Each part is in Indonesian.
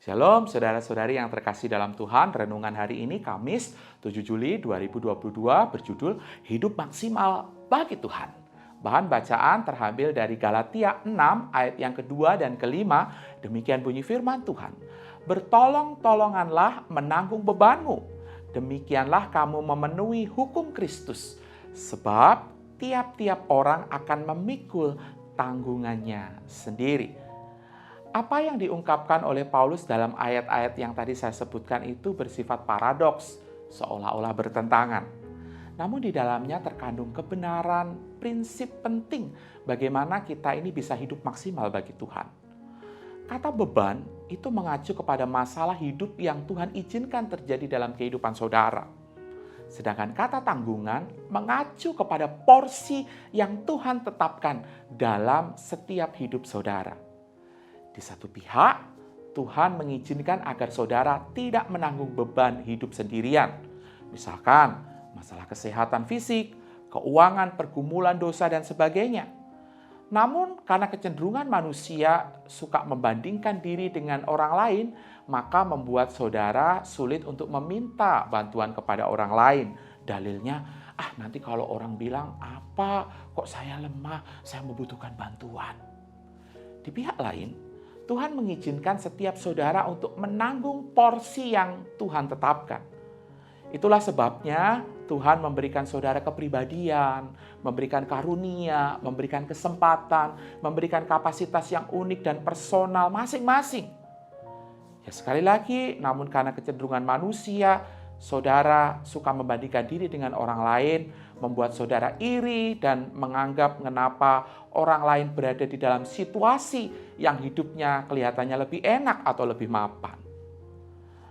Shalom saudara-saudari yang terkasih dalam Tuhan. Renungan hari ini Kamis 7 Juli 2022 berjudul Hidup Maksimal Bagi Tuhan. Bahan bacaan terambil dari Galatia 6 ayat yang kedua dan kelima. Demikian bunyi firman Tuhan. Bertolong-tolonganlah menanggung bebanmu. Demikianlah kamu memenuhi hukum Kristus. Sebab tiap-tiap orang akan memikul tanggungannya sendiri. Apa yang diungkapkan oleh Paulus dalam ayat-ayat yang tadi saya sebutkan itu bersifat paradoks, seolah-olah bertentangan. Namun di dalamnya terkandung kebenaran, prinsip penting bagaimana kita ini bisa hidup maksimal bagi Tuhan. Kata beban itu mengacu kepada masalah hidup yang Tuhan izinkan terjadi dalam kehidupan saudara. Sedangkan kata tanggungan mengacu kepada porsi yang Tuhan tetapkan dalam setiap hidup saudara. Di satu pihak, Tuhan mengizinkan agar saudara tidak menanggung beban hidup sendirian. Misalkan, masalah kesehatan fisik, keuangan, pergumulan dosa, dan sebagainya. Namun, karena kecenderungan manusia suka membandingkan diri dengan orang lain, maka membuat saudara sulit untuk meminta bantuan kepada orang lain. Dalilnya, nanti kalau orang bilang, apa, kok saya lemah, saya membutuhkan bantuan. Di pihak lain, Tuhan mengizinkan setiap saudara untuk menanggung porsi yang Tuhan tetapkan. Itulah sebabnya Tuhan memberikan saudara kepribadian, memberikan karunia, memberikan kesempatan, memberikan kapasitas yang unik dan personal masing-masing. Ya sekali lagi, namun karena kecenderungan manusia, saudara suka membandingkan diri dengan orang lain, membuat saudara iri dan menganggap mengapa orang lain berada di dalam situasi yang hidupnya kelihatannya lebih enak atau lebih mapan.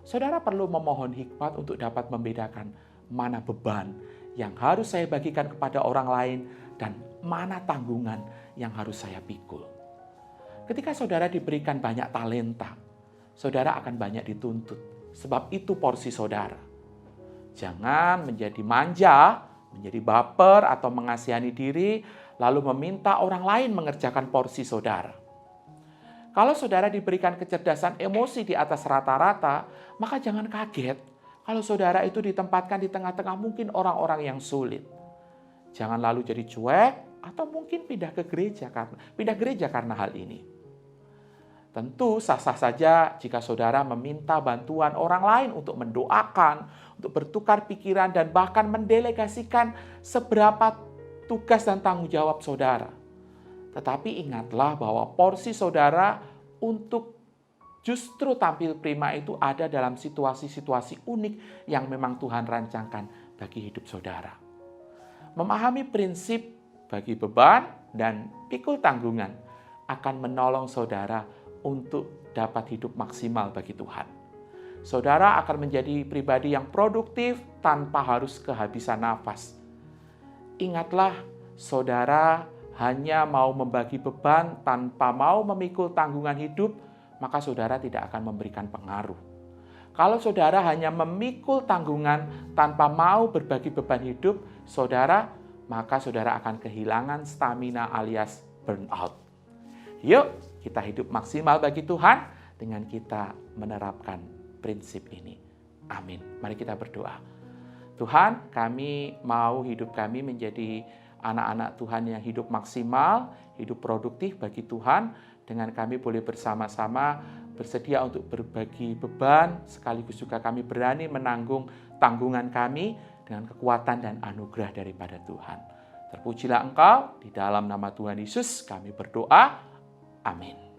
Saudara perlu memohon hikmat untuk dapat membedakan mana beban yang harus saya bagikan kepada orang lain dan mana tanggungan yang harus saya pikul. Ketika saudara diberikan banyak talenta, saudara akan banyak dituntut, sebab itu porsi saudara. Jangan menjadi manja, menjadi baper atau mengasihani diri, lalu meminta orang lain mengerjakan porsi saudara. Kalau saudara diberikan kecerdasan emosi di atas rata-rata, maka jangan kaget kalau saudara itu ditempatkan di tengah-tengah mungkin orang-orang yang sulit. Jangan lalu jadi cuek atau mungkin pindah gereja karena hal ini. Tentu sah-sah saja jika saudara meminta bantuan orang lain untuk mendoakan, untuk bertukar pikiran dan bahkan mendelegasikan seberapa tugas dan tanggung jawab saudara. Tetapi ingatlah bahwa porsi saudara untuk justru tampil prima itu ada dalam situasi-situasi unik yang memang Tuhan rancangkan bagi hidup saudara. Memahami prinsip bagi beban dan pikul tanggungan akan menolong saudara untuk dapat hidup maksimal bagi Tuhan. Saudara akan menjadi pribadi yang produktif tanpa harus kehabisan nafas. Ingatlah, saudara hanya mau membagi beban tanpa mau memikul tanggungan hidup, maka saudara tidak akan memberikan pengaruh. Kalau saudara hanya memikul tanggungan tanpa mau berbagi beban hidup, maka saudara akan kehilangan stamina alias burnout. Yuk, kita hidup maksimal bagi Tuhan dengan kita menerapkan prinsip ini. Amin. Mari kita berdoa. Tuhan, kami mau hidup kami menjadi anak-anak Tuhan yang hidup maksimal, hidup produktif bagi Tuhan, dengan kami boleh bersama-sama bersedia untuk berbagi beban, sekaligus juga kami berani menanggung tanggungan kami dengan kekuatan dan anugerah daripada Tuhan. Terpujilah Engkau, di dalam nama Tuhan Yesus kami berdoa. Amin.